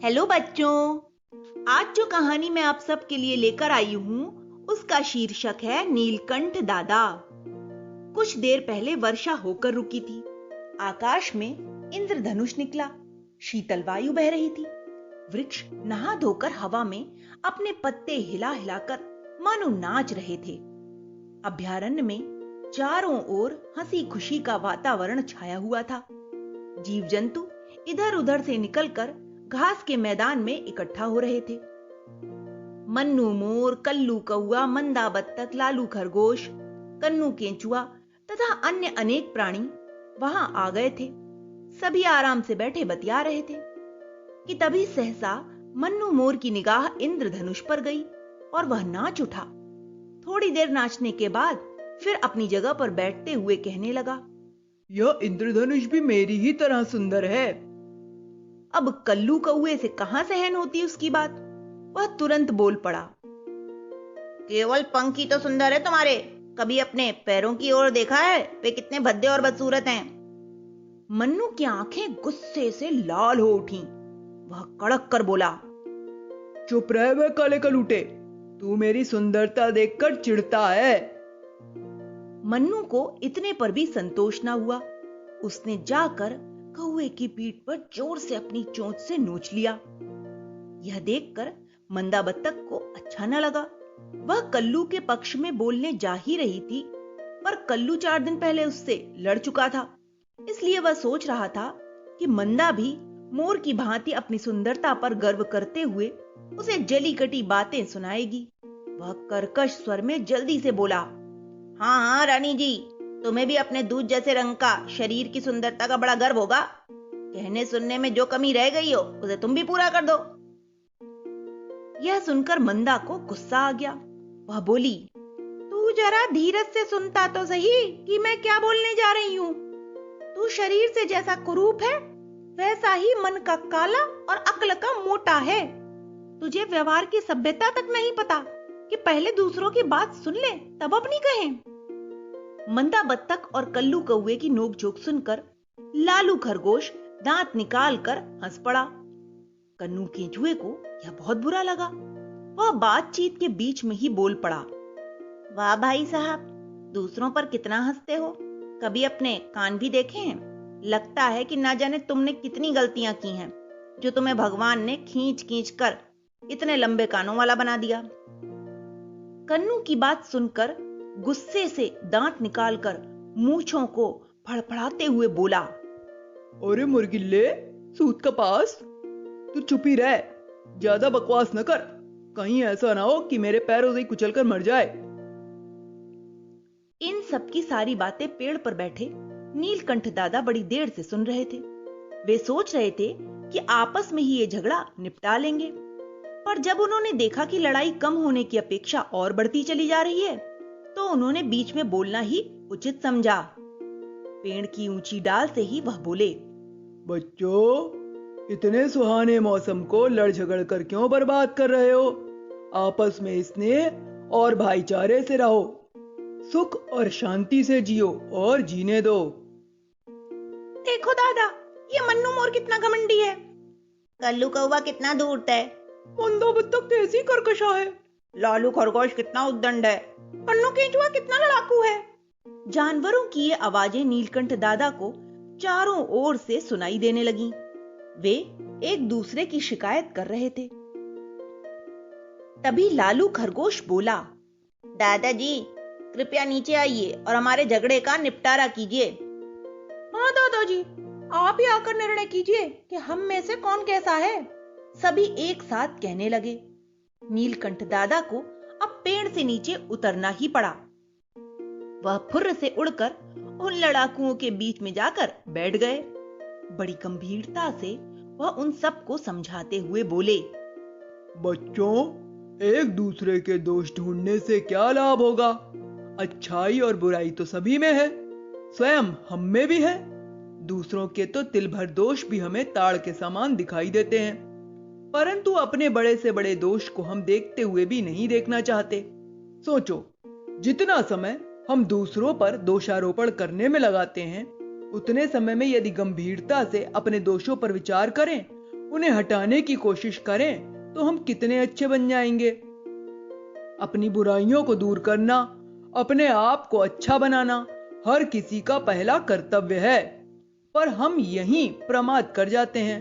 Hello बच्चों। आज जो कहानी मैं आप सबके लिए लेकर आई हूं उसका शीर्षक है नीलकंठ दादा। कुछ देर पहले वर्षा होकर रुकी थी। आकाश में इंद्रधनुष निकला। शीतल वायु बह रही थी। वृक्ष नहा धोकर हवा में अपने पत्ते हिला हिलाकर मानो नाच रहे थे। अभयारण्य में चारों ओर हंसी खुशी का वातावरण छाया हुआ था। जीव जंतु इधर उधर से निकलकर घास के मैदान में इकट्ठा हो रहे थे। मन्नू मोर, कल्लू कौआ, मंदा बत्तख, लालू खरगोश, कन्नू केंचुआ तथा अन्य अनेक प्राणी वहां आ गए थे। सभी आराम से बैठे बतिया रहे थे कि तभी सहसा मन्नू मोर की निगाह इंद्रधनुष पर गई और वह नाच उठा। थोड़ी देर नाचने के बाद फिर अपनी जगह पर बैठते हुए कहने लगा, यह इंद्रधनुष भी मेरी ही तरह सुंदर है। अब कल्लू कौए से कहां सहन होती उसकी बात। वह तुरंत बोल पड़ा, केवल पंख ही तो सुंदर है तुम्हारे, कभी अपने पैरों की ओर देखा है? वे कितने भद्दे और बदसूरत हैं। मन्नू की आंखें गुस्से से लाल हो उठी। वह कड़क कर बोला, चुप रह वे काले कलूटे, तू मेरी सुंदरता देखकर चिढ़ता है। मन्नू को इतने पर भी संतोष न हुआ। उसने जाकर कौवे की पीठ पर जोर से अपनी चोंच से नोच लिया। यह देखकर मंदा बत्तख को अच्छा न लगा। वह कल्लू के पक्ष में बोलने जा ही रही थी, पर कल्लू 4 दिन पहले उससे लड़ चुका था। इसलिए वह सोच रहा था कि मंदा भी मोर की भांति अपनी सुंदरता पर गर्व करते हुए उसे जली कटी बातें सुनाएगी। वह कर्कश स्वर में जल्दी से बोला, हाँ हाँ रानी जी, तुम्हें भी अपने दूध जैसे रंग का, शरीर की सुंदरता का बड़ा गर्व होगा। कहने सुनने में जो कमी रह गई हो उसे तुम भी पूरा कर दो। यह सुनकर मंदा को गुस्सा आ गया। वह बोली, तू जरा धीरज से सुनता तो सही कि मैं क्या बोलने जा रही हूं। तू शरीर से जैसा कुरूप है वैसा ही मन का काला और अक्ल का मोटा है। तुझे व्यवहार की सभ्यता तक नहीं पता कि पहले दूसरों की बात सुन ले तब अपनी कहें। मंदा बत्तख और कल्लू कौवे की नोकझोंक सुनकर लालू खरगोश दांत निकालकर हंस पड़ा। कन्नू केंचुए को यह बहुत बुरा लगा। वह बातचीत के बीच में ही बोल पड़ा, वाह भाई साहब, दूसरों पर कितना हंसते हो। कभी अपने कान भी देखे हैं? लगता है कि ना जाने तुमने कितनी गलतियां की हैं जो तुम्हें भगवान ने खींच खींच कर इतने लंबे कानों वाला बना दिया। कन्नू की बात सुनकर गुस्से से दांत निकालकर मूंछों को फड़फड़ाते हुए बोला, अरे मुर्गिल्ले, सूत का पास, तू चुप ही रह, ज्यादा बकवास न कर। कहीं ऐसा ना हो कि मेरे पैरों से ही कुचलकर मर जाए। इन सब की सारी बातें पेड़ पर बैठे नीलकंठ दादा बड़ी देर से सुन रहे थे। वे सोच रहे थे कि आपस में ही ये झगड़ा निपटा लेंगे, पर जब उन्होंने देखा कि लड़ाई कम होने की अपेक्षा और बढ़ती चली जा रही है तो उन्होंने बीच में बोलना ही उचित समझा। पेड़ की ऊंची डाल से ही वह बोले, बच्चों, इतने सुहाने मौसम को लड़ झगड़ कर क्यों बर्बाद कर रहे हो? आपस में स्नेह और भाईचारे से रहो, सुख और शांति से जियो और जीने दो। देखो दादा, ये मन्नू मोर कितना घमंडी है, कल्लू कौवा कितना धूर्त है, मंदा बत्तख कैसी कर्कशा है, लालू खरगोश कितना उद्दंड है, कन्नू केंचुआ कितना लड़ाकू है। जानवरों की ये आवाजें नीलकंठ दादा को चारों ओर से सुनाई देने लगीं। वे एक दूसरे की शिकायत कर रहे थे। तभी लालू खरगोश बोला, दादाजी कृपया नीचे आइए और हमारे झगड़े का निपटारा कीजिए। हाँ दादाजी, आप ही आकर निर्णय कीजिए कि हम में से कौन कैसा है। सभी एक साथ कहने लगे। नीलकंठ दादा को अब पेड़ से नीचे उतरना ही पड़ा। वह फुर्र से उड़कर उन लड़ाकुओं के बीच में जाकर बैठ गए। बड़ी गंभीरता से वह उन सबको समझाते हुए बोले, बच्चों, एक दूसरे के दोष ढूंढने से क्या लाभ होगा? अच्छाई और बुराई तो सभी में है, स्वयं हम में भी है। दूसरों के तो तिल भर दोष भी हमें ताड़ के समान दिखाई देते हैं, परंतु अपने बड़े से बड़े दोष को हम देखते हुए भी नहीं देखना चाहते। सोचो, जितना समय हम दूसरों पर दोषारोपण करने में लगाते हैं, उतने समय में यदि गंभीरता से अपने दोषों पर विचार करें उन्हें हटाने की कोशिश करें तो हम कितने अच्छे बन जाएंगे। अपनी बुराइयों को दूर करना, अपने आप को अच्छा बनाना हर किसी का पहला कर्तव्य है, पर हम यहीं प्रमाद कर जाते हैं।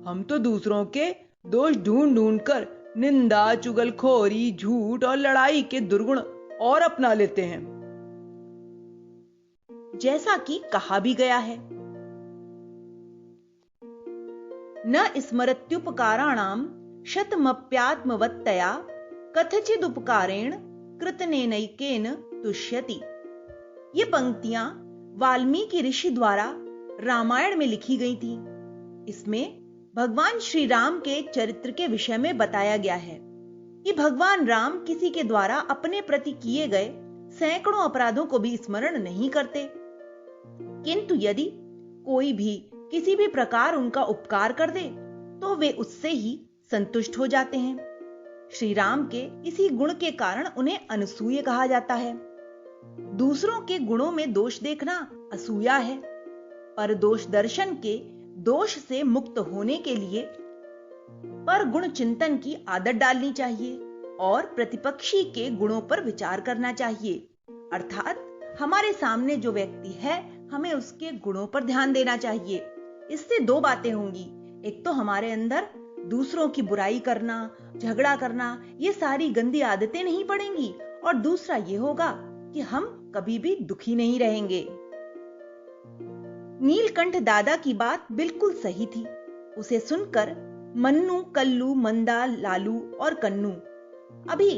हम तो दूसरों के दोष ढूंढ ढूंढ कर निंदा, चुगलखोरी, झूठ और लड़ाई के दुर्गुण और अपना लेते हैं। जैसा कि कहा भी गया है, न स्मरत्युपकाराणाम शतमप्यात्मवत्तया कथचिदुपकारेण कृतनेनैकेन तुष्यति। ये पंक्तियां वाल्मीकि ऋषि द्वारा रामायण में लिखी गई थी। इसमें भगवान श्री राम के चरित्र के विषय में बताया गया है कि भगवान राम किसी के द्वारा अपने प्रति किए गए सैकड़ों अपराधों को भी स्मरण नहीं करते, किंतु यदि कोई भी किसी भी प्रकार उनका उपकार कर दे तो वे उससे ही संतुष्ट हो जाते हैं। श्री राम के इसी गुण के कारण उन्हें अनसूय कहा जाता है। दूसरों के गुणों में दोष देखना असूया है, पर दोष दर्शन के दोष से मुक्त होने के लिए पर गुण चिंतन की आदत डालनी चाहिए और प्रतिपक्षी के गुणों पर विचार करना चाहिए। अर्थात हमारे सामने जो व्यक्ति है, हमें उसके गुणों पर ध्यान देना चाहिए। इससे दो बातें होंगी, एक तो हमारे अंदर दूसरों की बुराई करना, झगड़ा करना, ये सारी गंदी आदतें नहीं पड़ेंगी, और दूसरा ये होगा कि हम कभी भी दुखी नहीं रहेंगे। नीलकंठ दादा की बात बिल्कुल सही थी। उसे सुनकर मन्नू, कल्लू, मंदा, लालू और कन्नू अभी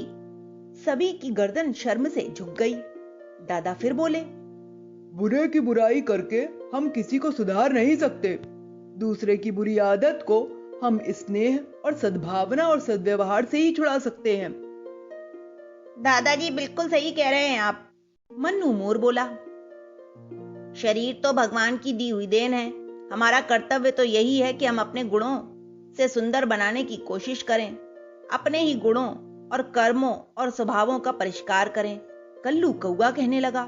सभी की गर्दन शर्म से झुक गई। दादा फिर बोले, बुरे की बुराई करके हम किसी को सुधार नहीं सकते। दूसरे की बुरी आदत को हम स्नेह और सद्भावना और सद्व्यवहार से ही छुड़ा सकते हैं। दादाजी बिल्कुल सही कह रहे हैं आप, मन्नू मोर बोला। शरीर तो भगवान की दी हुई देन है। हमारा कर्तव्य तो यही है कि हम अपने गुणों से सुंदर बनाने की कोशिश करें, अपने ही गुणों और कर्मों और स्वभावों का परिष्कार करें। कल्लू कौआ कहने लगा,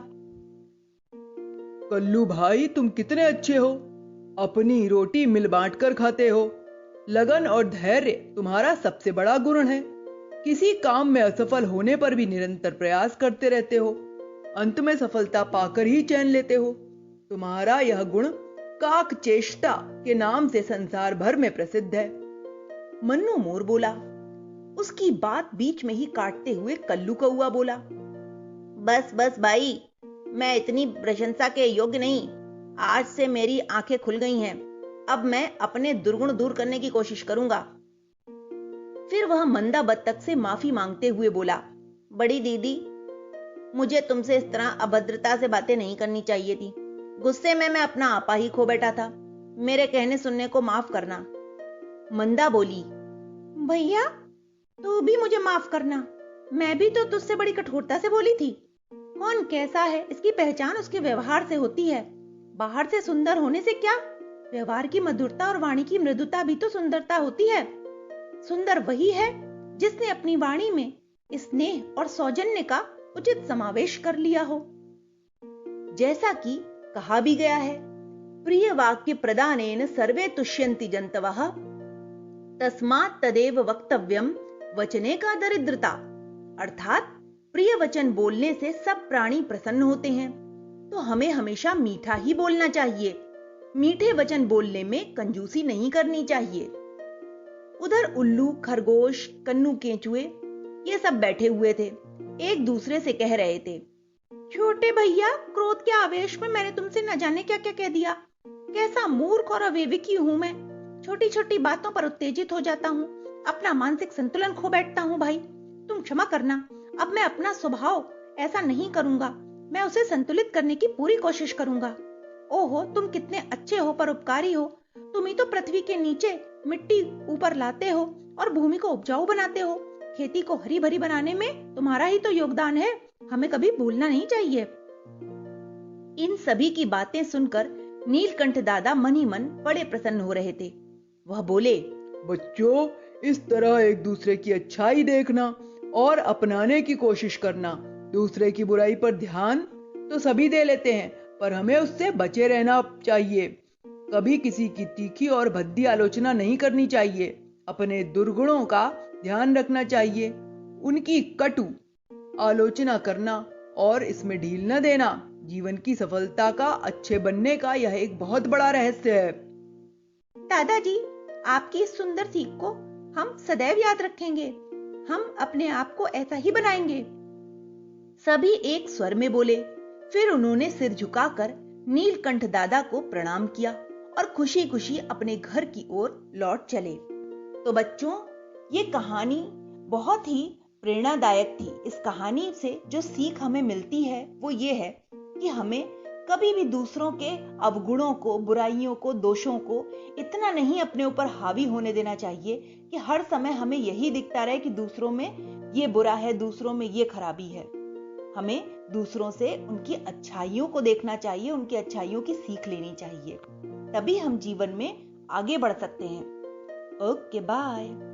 कल्लू भाई, तुम कितने अच्छे हो। अपनी रोटी मिल बांट कर खाते हो। लगन और धैर्य तुम्हारा सबसे बड़ा गुण है। किसी काम में असफल होने पर भी निरंतर प्रयास करते रहते हो। अंत में सफलता पाकर ही चैन लेते हो। तुम्हारा यह गुण काक चेष्टा के नाम से संसार भर में प्रसिद्ध है। मन्नू मोर बोला। उसकी बात बीच में ही काटते हुए कल्लू कौआ बोला, बस बस भाई, मैं इतनी प्रशंसा के योग्य नहीं। आज से मेरी आंखें खुल गई हैं। अब मैं अपने दुर्गुण दूर करने की कोशिश करूंगा। फिर वह मंदा बत्तख से माफी मांगते हुए बोला, बड़ी दीदी, मुझे तुमसे इस तरह अभद्रता से बातें नहीं करनी चाहिए थी। गुस्से में मैं अपना आपा ही खो बैठा था। मेरे कहने सुनने को माफ करना। मंदा बोली, भैया तू भी मुझे माफ करना। मैं भी तो तुझसे बड़ी कठोरता से बोली थी। कौन कैसा है इसकी पहचान उसके व्यवहार से होती है। बाहर से सुंदर होने से क्या, व्यवहार की मधुरता और वाणी की मृदुता भी तो सुंदरता होती है। सुंदर वही है जिसने अपनी वाणी में स्नेह और सौजन्य का उचित समावेश कर लिया हो। जैसा कि कहा भी गया है, प्रिय वाक्य प्रदानेन सर्वे तुष्यन्ति जन्तवः, तस्मात् तदेव वक्तव्यम वचने का दरिद्रता। अर्थात प्रिय वचन बोलने से सब प्राणी प्रसन्न होते हैं, तो हमें हमेशा मीठा ही बोलना चाहिए। मीठे वचन बोलने में कंजूसी नहीं करनी चाहिए। उधर उल्लू, खरगोश, कन्नू, केंचुए ये सब बैठे हुए थे। एक दूसरे से कह रहे थे, छोटे भैया, क्रोध के आवेश में मैंने तुमसे न जाने क्या क्या कह दिया। कैसा मूर्ख और अविवेकी हूं मैं। छोटी छोटी बातों पर उत्तेजित हो जाता हूं, अपना मानसिक संतुलन खो बैठता हूं। भाई तुम क्षमा करना, अब मैं अपना स्वभाव ऐसा नहीं करूंगा। मैं उसे संतुलित करने की पूरी कोशिश करूंगा। ओहो, तुम कितने अच्छे हो, परोपकारी हो। तुम ही तो पृथ्वी के नीचे मिट्टी ऊपर लाते हो और भूमि को उपजाऊ बनाते हो। खेती को हरी भरी बनाने में तुम्हारा ही तो योगदान है। हमें कभी भूलना नहीं चाहिए। इन सभी की बातें सुनकर नीलकंठ दादा मन ही मन बड़े प्रसन्न हो रहे थे। वह बोले, बच्चों, इस तरह एक दूसरे की अच्छाई देखना और अपनाने की कोशिश करना। दूसरे की बुराई पर ध्यान तो सभी दे लेते हैं, पर हमें उससे बचे रहना चाहिए। कभी किसी की तीखी और भद्दी आलोचना नहीं करनी चाहिए। अपने दुर्गुणों का ध्यान रखना चाहिए। उनकी कटु आलोचना करना और इसमें ढील न देना जीवन की सफलता का, अच्छे बनने का यह एक बहुत बड़ा रहस्य है। दादाजी, आपकी इस सुंदर सीख को हम सदैव याद रखेंगे। हम अपने आप को ऐसा ही बनाएंगे। सभी एक स्वर में बोले। फिर उन्होंने सिर झुकाकर नीलकंठ दादा को प्रणाम किया और खुशी खुशी अपने घर की ओर लौट चले। तो बच्चों, ये कहानी बहुत ही प्रेरणादायक थी। इस कहानी से जो सीख हमें मिलती है वो ये है कि हमें कभी भी दूसरों के अवगुणों को, बुराइयों को, दोषों को इतना नहीं अपने ऊपर हावी होने देना चाहिए कि हर समय हमें यही दिखता रहे कि दूसरों में ये बुरा है, दूसरों में ये खराबी है। हमें दूसरों से उनकी अच्छाइयों को देखना चाहिए, उनकी अच्छाइयों की सीख लेनी चाहिए। तभी हम जीवन में आगे बढ़ सकते हैं। Okay, bye.